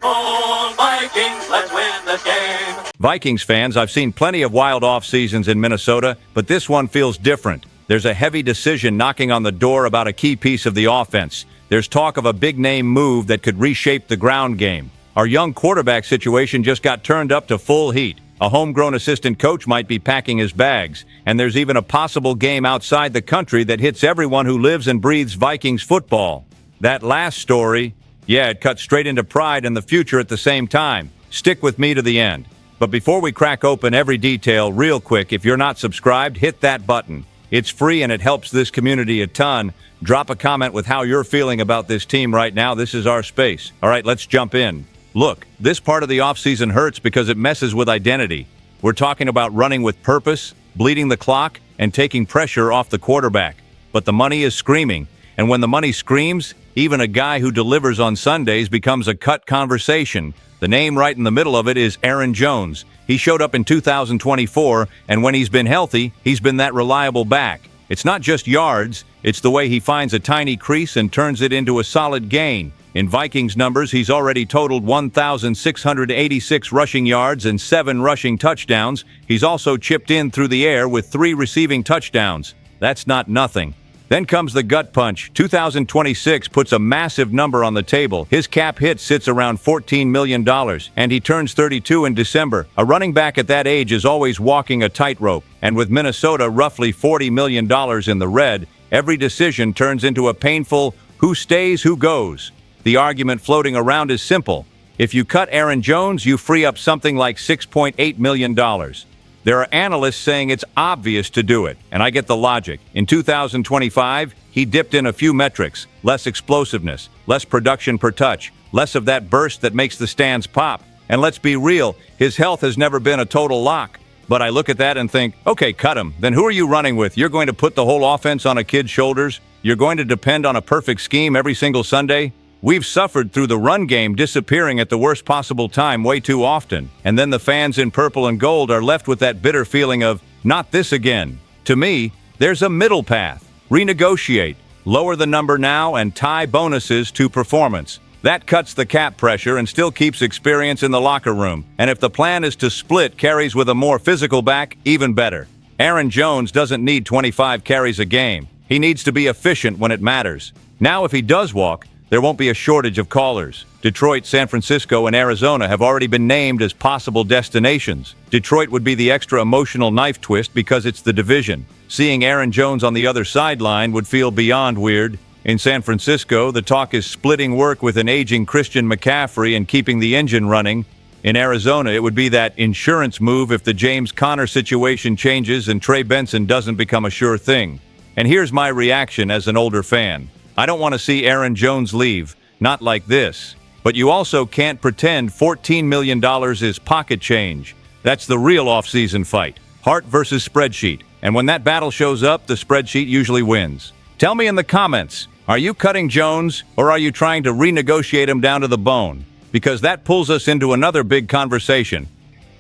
SKOL Vikings, let's win this game. Vikings fans, I've seen plenty of wild off seasons in Minnesota, but this one feels different. There's a heavy decision knocking on the door about a key piece of the offense. There's talk of a big-name move that could reshape the ground game. Our young quarterback situation just got turned up to full heat. A homegrown assistant coach might be packing his bags, and there's even a possible game outside the country that hits everyone who lives and breathes Vikings football. That last story, yeah, it cuts straight into pride and the future at the same time. Stick with me to the end. But before we crack open every detail, real quick, if you're not subscribed, hit that button. It's free and it helps this community a ton. Drop a comment with how you're feeling about this team right now. This is our space. All right, let's jump in. Look, this part of the offseason hurts because it messes with identity. We're talking about running with purpose, bleeding the clock, and taking pressure off the quarterback. But the money is screaming. And when the money screams, even a guy who delivers on Sundays becomes a cut conversation. The name right in the middle of it is Aaron Jones. He showed up in 2024, and when he's been healthy, he's been that reliable back. It's not just yards, it's the way he finds a tiny crease and turns it into a solid gain. In Vikings numbers, he's already totaled 1,686 rushing yards and 7 rushing touchdowns. He's also chipped in through the air with 3 receiving touchdowns. That's not nothing. Then comes the gut punch. 2026 puts a massive number on the table. His cap hit sits around $14 million, and he turns 32 in December. A running back at that age is always walking a tightrope, and with Minnesota roughly $40 million in the red, every decision turns into a painful who stays, who goes. The argument floating around is simple. If you cut Aaron Jones, you free up something like $6.8 million. There are analysts saying it's obvious to do it, and I get the logic. In 2025, he dipped in a few metrics: less explosiveness, less production per touch, less of that burst that makes the stands pop. And let's be real, his health has never been a total lock. But I look at that and think, okay, cut him. Then who are you running with? You're going to put the whole offense on a kid's shoulders? You're going to depend on a perfect scheme every single Sunday? We've suffered through the run game disappearing at the worst possible time way too often. And then the fans in purple and gold are left with that bitter feeling of, not this again. To me, there's a middle path. Renegotiate, lower the number now, and tie bonuses to performance. That cuts the cap pressure and still keeps experience in the locker room. And if the plan is to split carries with a more physical back, even better. Aaron Jones doesn't need 25 carries a game. He needs to be efficient when it matters. Now if he does walk, there won't be a shortage of callers. Detroit, San Francisco, and Arizona have already been named as possible destinations. Detroit would be the extra emotional knife twist because it's the division. Seeing Aaron Jones on the other sideline would feel beyond weird. In San Francisco, the talk is splitting work with an aging Christian McCaffrey and keeping the engine running. In Arizona, it would be that insurance move if the James Conner situation changes and Trey Benson doesn't become a sure thing. And here's my reaction as an older fan. I don't want to see Aaron Jones leave, not like this. But you also can't pretend $14 million is pocket change. That's the real offseason fight. Heart versus spreadsheet. And when that battle shows up, the spreadsheet usually wins. Tell me in the comments, are you cutting Jones or are you trying to renegotiate him down to the bone? Because that pulls us into another big conversation.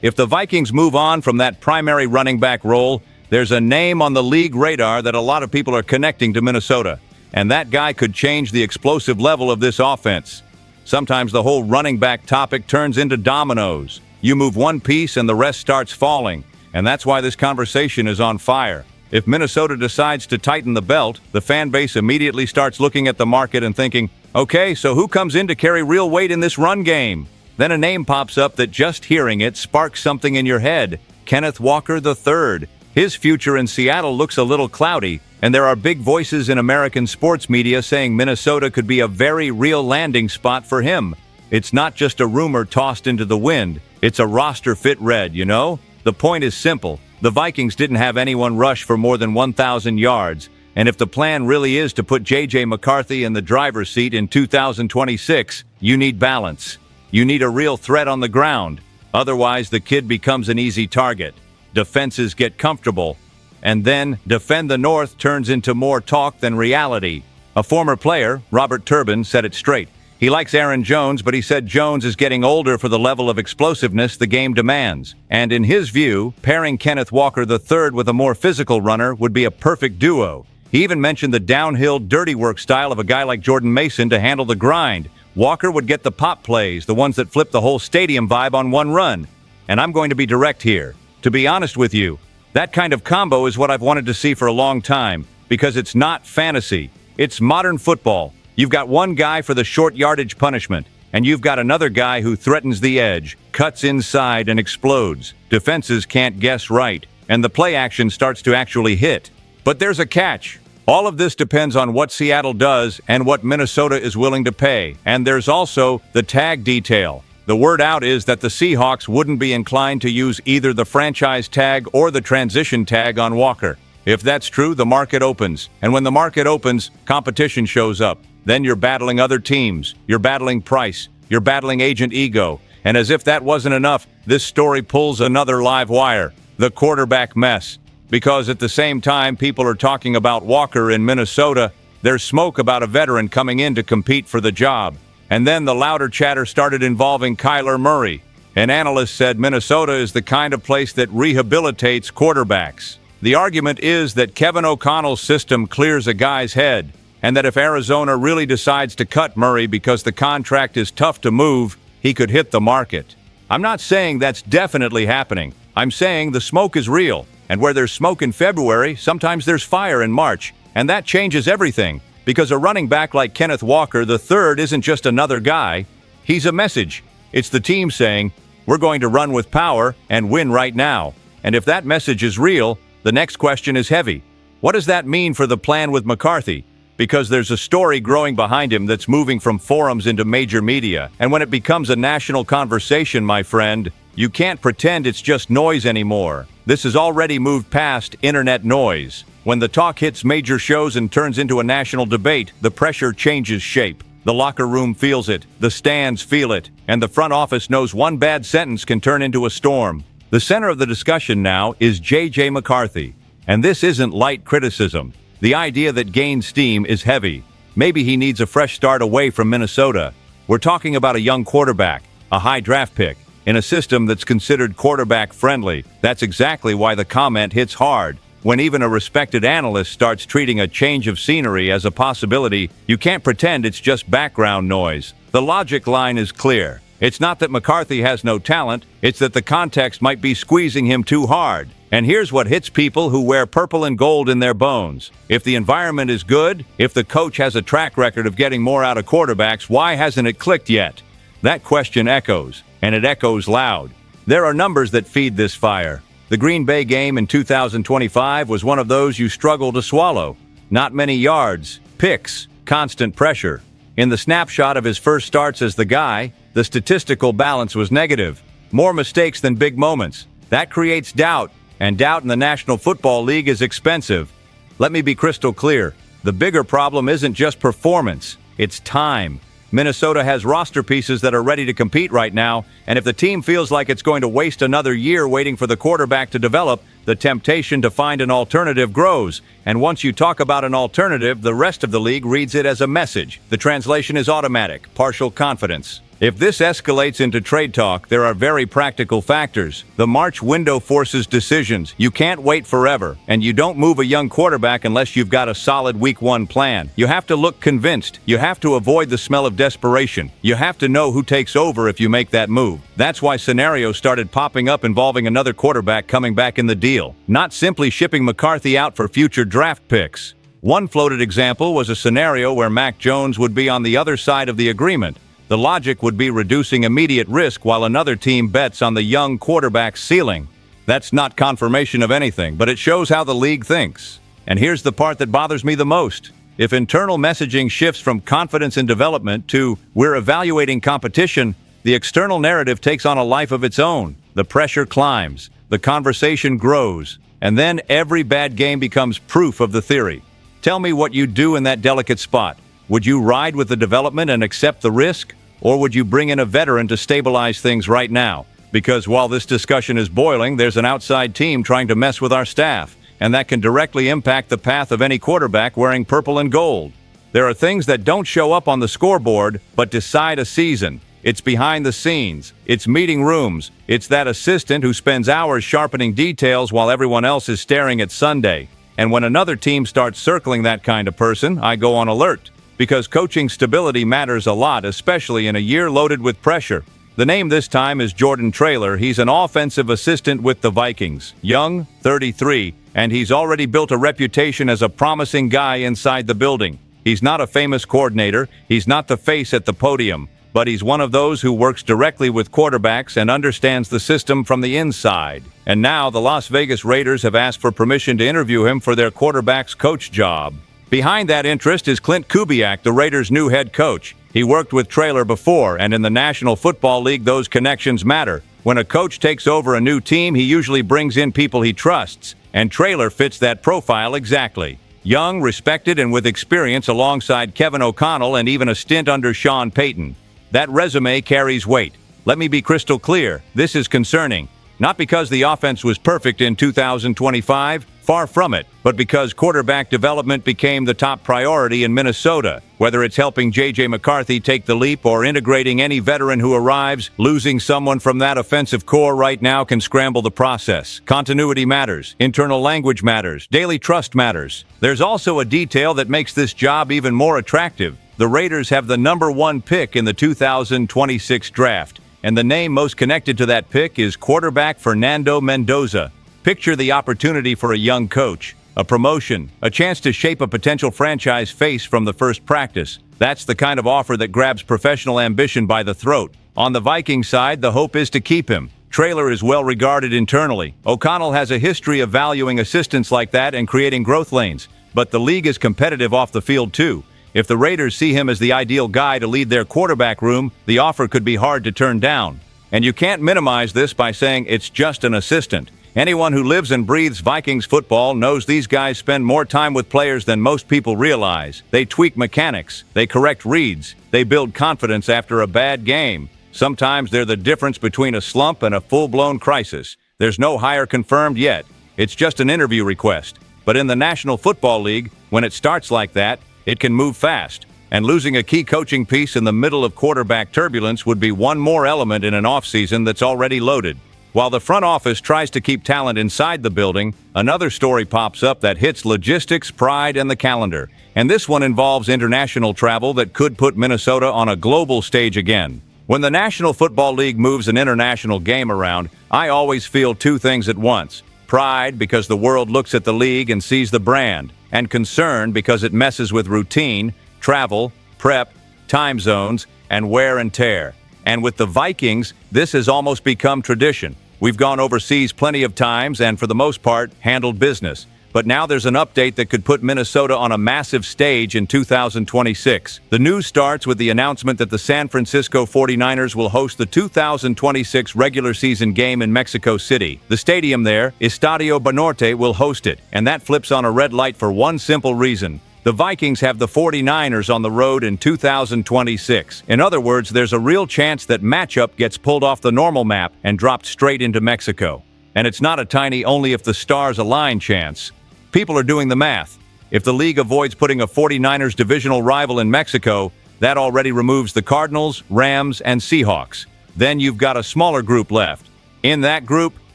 If the Vikings move on from that primary running back role, there's a name on the league radar that a lot of people are connecting to Minnesota. And that guy could change the explosive level of this offense. Sometimes the whole running back topic turns into dominoes. You move one piece and the rest starts falling. And that's why this conversation is on fire. If Minnesota decides to tighten the belt, the fan base immediately starts looking at the market and thinking, okay, so who comes in to carry real weight in this run game? Then a name pops up that just hearing it sparks something in your head. Kenneth Walker III. His future in Seattle looks a little cloudy, and there are big voices in American sports media saying Minnesota could be a very real landing spot for him. It's not just a rumor tossed into the wind. It's a roster fit read, you know? The point is simple. The Vikings didn't have anyone rush for more than 1,000 yards, and if the plan really is to put J.J. McCarthy in the driver's seat in 2026, you need balance. You need a real threat on the ground. Otherwise, the kid becomes an easy target. Defenses get comfortable, and then defend the North turns into more talk than reality. A former player, Robert Turbin, said it straight. He likes Aaron Jones, but he said Jones is getting older for the level of explosiveness the game demands. And in his view, pairing Kenneth Walker III with a more physical runner would be a perfect duo. He even mentioned the downhill dirty work style of a guy like Jordan Mason to handle the grind, Walker would get the pop plays, the ones that flip the whole stadium vibe on one run. And I'm going to be direct here. To be honest with you, that kind of combo is what I've wanted to see for a long time, because it's not fantasy. It's modern football. You've got one guy for the short yardage punishment, and you've got another guy who threatens the edge, cuts inside, and explodes. Defenses can't guess right, and the play action starts to actually hit. But there's a catch. All of this depends on what Seattle does and what Minnesota is willing to pay. And there's also the tag detail. The word out is that the Seahawks wouldn't be inclined to use either the franchise tag or the transition tag on Walker. If that's true, the market opens. And when the market opens, competition shows up. Then you're battling other teams. You're battling price. You're battling agent ego. And as if that wasn't enough, this story pulls another live wire. The quarterback mess. Because at the same time people are talking about Walker in Minnesota, there's smoke about a veteran coming in to compete for the job. And then the louder chatter started involving Kyler Murray. An analyst said Minnesota is the kind of place that rehabilitates quarterbacks. The argument is that Kevin O'Connell's system clears a guy's head, and that if Arizona really decides to cut Murray because the contract is tough to move, he could hit the market. I'm not saying that's definitely happening. I'm saying the smoke is real. And where there's smoke in February, sometimes there's fire in March. And that changes everything. Because a running back like Kenneth Walker III isn't just another guy. He's a message. It's the team saying, we're going to run with power and win right now. And if that message is real, the next question is heavy. What does that mean for the plan with McCarthy? Because there's a story growing behind him that's moving from forums into major media. And when it becomes a national conversation, my friend, you can't pretend it's just noise anymore. This has already moved past internet noise. When the talk hits major shows and turns into a national debate, the pressure changes shape. The locker room feels it, the stands feel it, and the front office knows one bad sentence can turn into a storm. The center of the discussion now is J.J. McCarthy. And this isn't light criticism. The idea that gains steam is heavy. Maybe he needs a fresh start away from Minnesota. We're talking about a young quarterback, a high draft pick, in a system that's considered quarterback-friendly. That's exactly why the comment hits hard. When even a respected analyst starts treating a change of scenery as a possibility, you can't pretend it's just background noise. The logic line is clear. It's not that McCarthy has no talent, it's that the context might be squeezing him too hard. And here's what hits people who wear purple and gold in their bones. If the environment is good, if the coach has a track record of getting more out of quarterbacks, why hasn't it clicked yet? That question echoes, and it echoes loud. There are numbers that feed this fire. The Green Bay game in 2025 was one of those you struggle to swallow. Not many yards, picks, constant pressure. In the snapshot of his first starts as the guy, the statistical balance was negative. More mistakes than big moments. That creates doubt, and doubt in the National Football League is expensive. Let me be crystal clear. The bigger problem isn't just performance, it's time. Minnesota has roster pieces that are ready to compete right now, and if the team feels like it's going to waste another year waiting for the quarterback to develop, the temptation to find an alternative grows. And once you talk about an alternative, the rest of the league reads it as a message. The translation is automatic, partial confidence. If this escalates into trade talk, there are very practical factors. The March window forces decisions. You can't wait forever, and you don't move a young quarterback unless you've got a solid week one plan. You have to look convinced. You have to avoid the smell of desperation. You have to know who takes over if you make that move. That's why scenarios started popping up involving another quarterback coming back in the deal, not simply shipping McCarthy out for future draft picks. One floated example was a scenario where Mac Jones would be on the other side of the agreement. The logic would be reducing immediate risk while another team bets on the young quarterback's ceiling. That's not confirmation of anything, but it shows how the league thinks. And here's the part that bothers me the most. If internal messaging shifts from confidence in development to we're evaluating competition, the external narrative takes on a life of its own. The pressure climbs, the conversation grows, and then every bad game becomes proof of the theory. Tell me what you'd do in that delicate spot. Would you ride with the development and accept the risk? Or would you bring in a veteran to stabilize things right now? Because while this discussion is boiling, there's an outside team trying to mess with our staff, and that can directly impact the path of any quarterback wearing purple and gold. There are things that don't show up on the scoreboard, but decide a season. It's behind the scenes. It's meeting rooms. It's that assistant who spends hours sharpening details while everyone else is staring at Sunday. And when another team starts circling that kind of person, I go on alert. because coaching stability matters a lot, especially in a year loaded with pressure. The name this time is Jordan Traylor. He's an offensive assistant with the Vikings. Young, 33, and he's already built a reputation as a promising guy inside the building. He's not a famous coordinator, he's not the face at the podium, but he's one of those who works directly with quarterbacks and understands the system from the inside. And now the Las Vegas Raiders have asked for permission to interview him for their quarterback's coach job. Behind that interest is Clint Kubiak, the Raiders' new head coach. He worked with Traylor before, and in the National Football League, those connections matter. When a coach takes over a new team, he usually brings in people he trusts, and Traylor fits that profile exactly. Young, respected, and with experience alongside Kevin O'Connell and even a stint under Sean Payton. That resume carries weight. Let me be crystal clear, this is concerning. Not because the offense was perfect in 2025, far from it, but because quarterback development became the top priority in Minnesota. Whether it's helping J.J. McCarthy take the leap or integrating any veteran who arrives, losing someone from that offensive core right now can scramble the process. Continuity matters, internal language matters, daily trust matters. There's also a detail that makes this job even more attractive. The Raiders have the #1 pick in the 2026 draft, and the name most connected to that pick is quarterback Fernando Mendoza. Picture the opportunity for a young coach, a promotion, a chance to shape a potential franchise face from the first practice. That's the kind of offer that grabs professional ambition by the throat. On the Vikings side, the hope is to keep him. Traylor is well regarded internally. O'Connell has a history of valuing assistants like that and creating growth lanes. But the league is competitive off the field too. If the Raiders see him as the ideal guy to lead their quarterback room, the offer could be hard to turn down. And you can't minimize this by saying it's just an assistant. Anyone who lives and breathes Vikings football knows these guys spend more time with players than most people realize. They tweak mechanics, they correct reads, they build confidence after a bad game. Sometimes they're the difference between a slump and a full-blown crisis. There's no hire confirmed yet. It's just an interview request. But in the National Football League, when it starts like that, it can move fast. And losing a key coaching piece in the middle of quarterback turbulence would be one more element in an offseason that's already loaded. While the front office tries to keep talent inside the building, another story pops up that hits logistics, pride, and the calendar. And this one involves international travel that could put Minnesota on a global stage again. When the National Football League moves an international game around, I always feel two things at once. Pride, because the world looks at the league and sees the brand, and concern because it messes with routine, travel, prep, time zones, and wear and tear. And with the Vikings, this has almost become tradition. We've gone overseas plenty of times and, for the most part, handled business. But now there's an update that could put Minnesota on a massive stage in 2026. The news starts with the announcement that the San Francisco 49ers will host the 2026 regular season game in Mexico City. The stadium there, Estadio Banorte, will host it, and that flips on a red light for one simple reason. The Vikings have the 49ers on the road in 2026. In other words, there's a real chance that matchup gets pulled off the normal map and dropped straight into Mexico. And it's not a tiny only if the stars align chance. People are doing the math. If the league avoids putting a 49ers divisional rival in Mexico, that already removes the Cardinals, Rams, and Seahawks. Then you've got a smaller group left. In that group,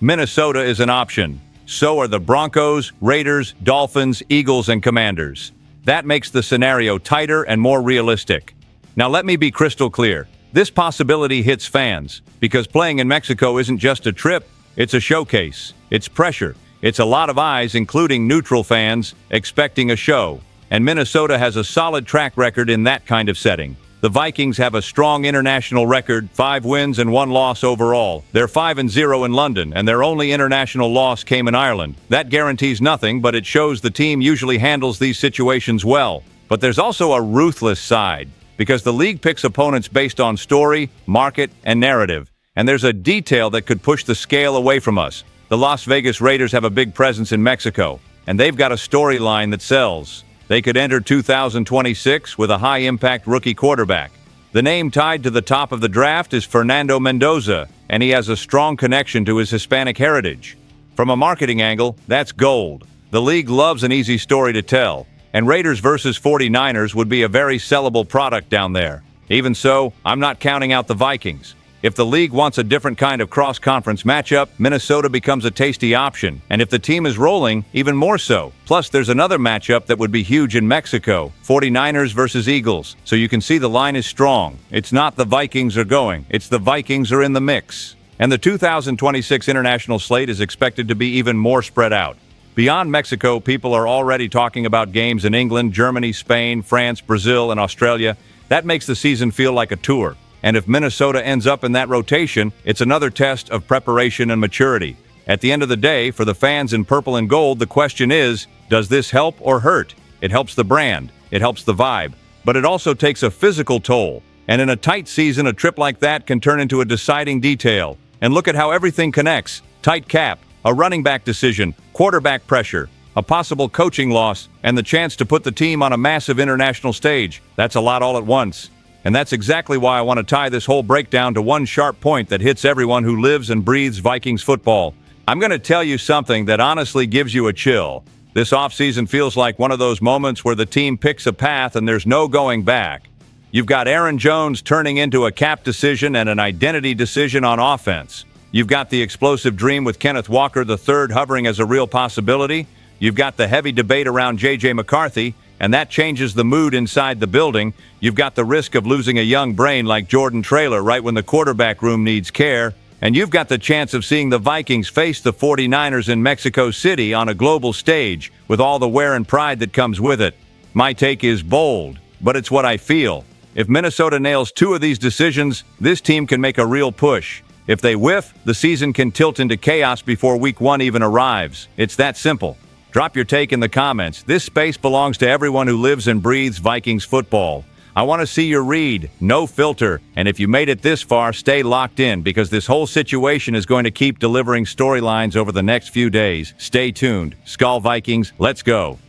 Minnesota is an option. So are the Broncos, Raiders, Dolphins, Eagles, and Commanders. That makes the scenario tighter and more realistic. Now let me be crystal clear. This possibility hits fans, because playing in Mexico isn't just a trip, it's a showcase. It's pressure. It's a lot of eyes, including neutral fans, expecting a show. And Minnesota has a solid track record in that kind of setting. The Vikings have a strong international record, 5 wins and 1 loss overall. They're 5-0 in London, and their only international loss came in Ireland. That guarantees nothing, but it shows the team usually handles these situations well. But there's also a ruthless side, because the league picks opponents based on story, market, and narrative. And there's a detail that could push the scale away from us. The Las Vegas Raiders have a big presence in Mexico, and they've got a storyline that sells. They could enter 2026 with a high-impact rookie quarterback. The name tied to the top of the draft is Fernando Mendoza, and he has a strong connection to his Hispanic heritage. From a marketing angle, that's gold. The league loves an easy story to tell, and Raiders versus 49ers would be a very sellable product down there. Even so, I'm not counting out the Vikings. If the league wants a different kind of cross-conference matchup, Minnesota becomes a tasty option. And if the team is rolling, even more so. Plus, there's another matchup that would be huge in Mexico, 49ers versus Eagles. So you can see the line is strong. It's not the Vikings are going, it's the Vikings are in the mix. And the 2026 international slate is expected to be even more spread out. Beyond Mexico, people are already talking about games in England, Germany, Spain, France, Brazil, and Australia. That makes the season feel like a tour. And if Minnesota ends up in that rotation, it's another test of preparation and maturity. At the end of the day, for the fans in purple and gold, the question is, does this help or hurt? It helps the brand, it helps the vibe, but it also takes a physical toll. And in a tight season, a trip like that can turn into a deciding detail. And look at how everything connects. Tight cap, a running back decision, quarterback pressure, a possible coaching loss, and the chance to put the team on a massive international stage. That's a lot all at once. And that's exactly why I want to tie this whole breakdown to one sharp point that hits everyone who lives and breathes Vikings football. I'm going to tell you something that honestly gives you a chill. This offseason feels like one of those moments where the team picks a path and there's no going back. You've got Aaron Jones turning into a cap decision and an identity decision on offense. You've got the explosive dream with Kenneth Walker III hovering as a real possibility. You've got the heavy debate around J.J. McCarthy, and that changes the mood inside the building. You've got the risk of losing a young brain like Jordan Traylor right when the quarterback room needs care. And you've got the chance of seeing the Vikings face the 49ers in Mexico City on a global stage with all the wear and pride that comes with it. My take is bold, but it's what I feel. If Minnesota nails two of these decisions, this team can make a real push. If they whiff, the season can tilt into chaos before week 1 even arrives. It's that simple. Drop your take in the comments. This space belongs to everyone who lives and breathes Vikings football. I want to see your read, no filter. And if you made it this far, stay locked in because this whole situation is going to keep delivering storylines over the next few days. Stay tuned. SKOL Vikings, let's go.